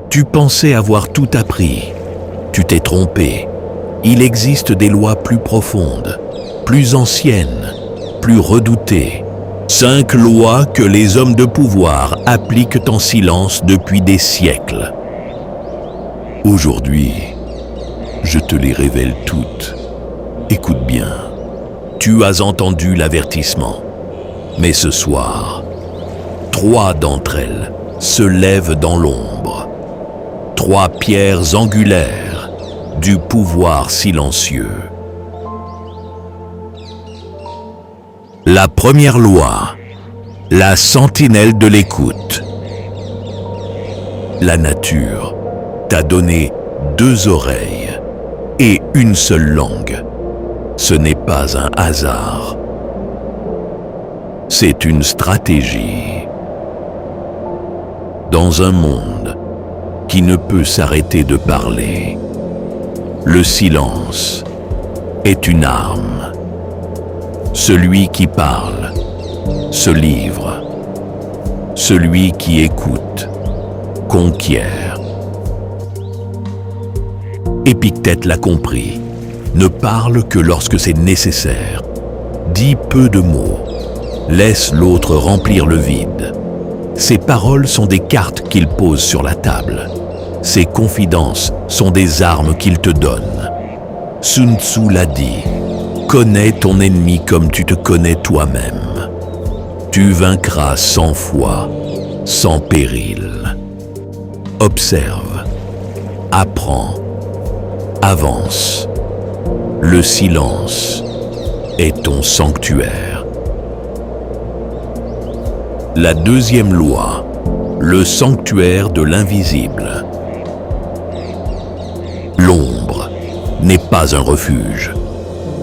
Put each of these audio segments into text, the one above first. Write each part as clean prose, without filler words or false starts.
Tu pensais avoir tout appris. Tu t'es trompé. Il existe des lois plus profondes, plus anciennes, plus redoutées. 5 lois que les hommes de pouvoir appliquent en silence depuis des siècles. Aujourd'hui, je te les révèle toutes. Écoute bien, tu as entendu l'avertissement. Mais ce soir, 3 d'entre elles se lèvent dans l'ombre. 3 pierres angulaires du pouvoir silencieux. La première loi, la sentinelle de l'écoute. La nature t'a donné 2 oreilles et une seule langue. Ce n'est pas un hasard. C'est une stratégie. Dans un monde qui ne peut s'arrêter de parler, le silence est une arme. Celui qui parle se livre. Celui qui écoute conquiert. Épictète l'a compris. Ne parle que lorsque c'est nécessaire. Dis peu de mots. Laisse l'autre remplir le vide. Ses paroles sont des cartes qu'il pose sur la table. Ses confidences sont des armes qu'il te donne. Sun Tzu l'a dit. Connais ton ennemi comme tu te connais toi-même. Tu vaincras 100 fois, sans péril. Observe, apprends, avance. Le silence est ton sanctuaire. La deuxième loi, le sanctuaire de l'invisible. L'ombre n'est pas un refuge.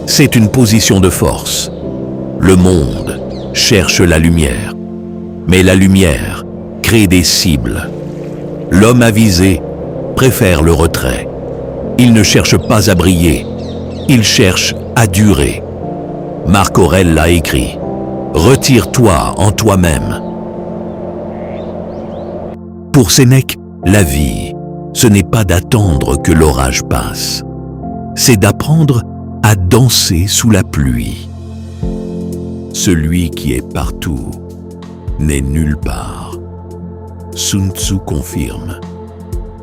C'est une position de force. Le monde cherche la lumière, mais la lumière crée des cibles. L'homme avisé préfère le retrait. Il ne cherche pas à briller, il cherche à durer. Marc Aurèle l'a écrit. Retire-toi en toi-même. Pour Sénèque, la vie, ce n'est pas d'attendre que l'orage passe. C'est d'apprendre à danser sous la pluie. Celui qui est partout n'est nulle part. Sun Tzu confirme.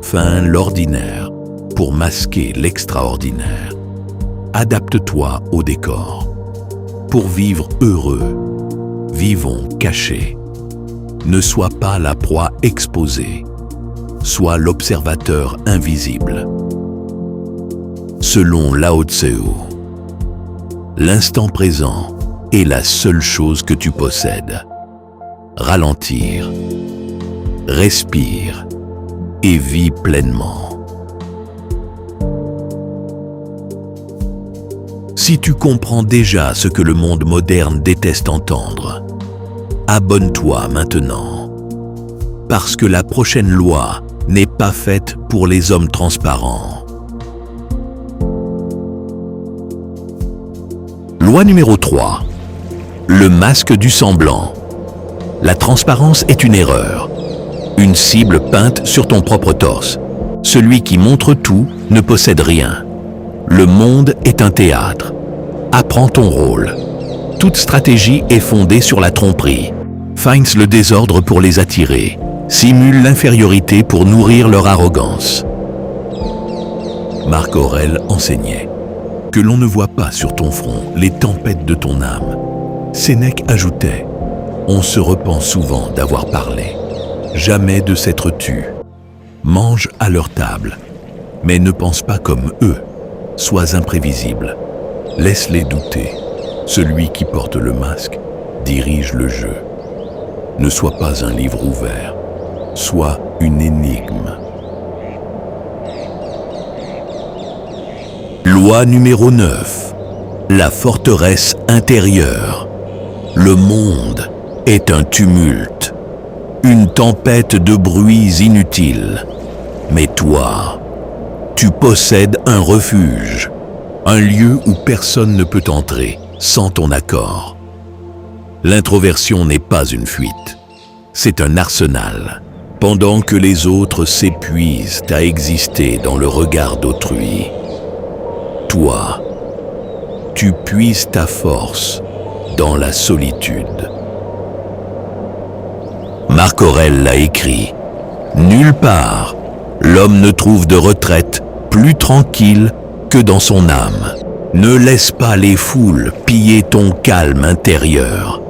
Feins l'ordinaire pour masquer l'extraordinaire. Adapte-toi au décor. Pour vivre heureux, vivons cachés. Ne sois pas la proie exposée. Sois l'observateur invisible. Selon Lao Tse, l'instant présent est la seule chose que tu possèdes. Ralentir, respire et vis pleinement. Si tu comprends déjà ce que le monde moderne déteste entendre, abonne-toi maintenant, parce que la prochaine loi n'est pas faite pour les hommes transparents. Loi numéro 3. Le masque du semblant. La transparence est une erreur. Une cible peinte sur ton propre torse. Celui qui montre tout ne possède rien. Le monde est un théâtre. Apprends ton rôle. Toute stratégie est fondée sur la tromperie. Fince le désordre pour les attirer. Simule l'infériorité pour nourrir leur arrogance. Marc Aurèle enseignait. Que l'on ne voit pas sur ton front les tempêtes de ton âme. Sénèque ajoutait. On se repent souvent d'avoir parlé. Jamais de s'être tu. Mange à leur table, mais ne pense pas comme eux. Sois imprévisible. Laisse-les douter. Celui qui porte le masque dirige le jeu. Ne sois pas un livre ouvert. Sois une énigme. Loi numéro 9. La forteresse intérieure. Le monde est un tumulte. Une tempête de bruits inutiles. Mais toi, tu possèdes un refuge. Un lieu où personne ne peut entrer sans ton accord. L'introversion n'est pas une fuite. C'est un arsenal. pendant que les autres s'épuisent à exister dans le regard d'autrui. Toi, tu puises ta force dans la solitude. Marc Aurèle l'a écrit. Nulle part, l'homme ne trouve de retraite plus tranquille que dans son âme. Ne laisse pas les foules piller ton calme intérieur.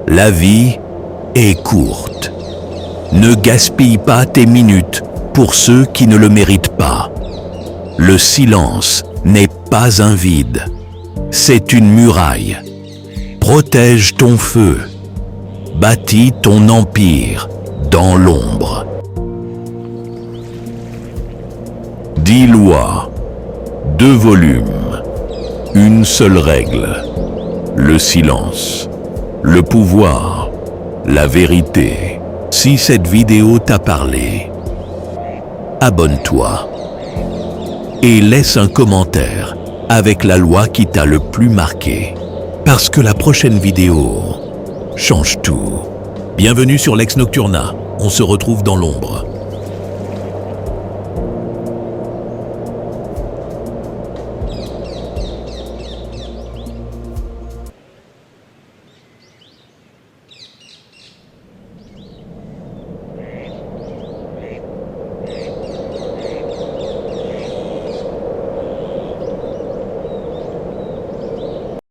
La vie est courte. Ne gaspille pas tes minutes pour ceux qui ne le méritent pas. Le silence n'est pas un vide, c'est une muraille. Protège ton feu. Bâtis ton empire dans l'ombre. 10 lois, 2 volumes, une seule règle, le silence, le pouvoir, la vérité. Si cette vidéo t'a parlé, abonne-toi et laisse un commentaire avec la loi qui t'a le plus marqué. Parce que la prochaine vidéo change tout. Bienvenue sur Lex Nocturna, on se retrouve dans l'ombre.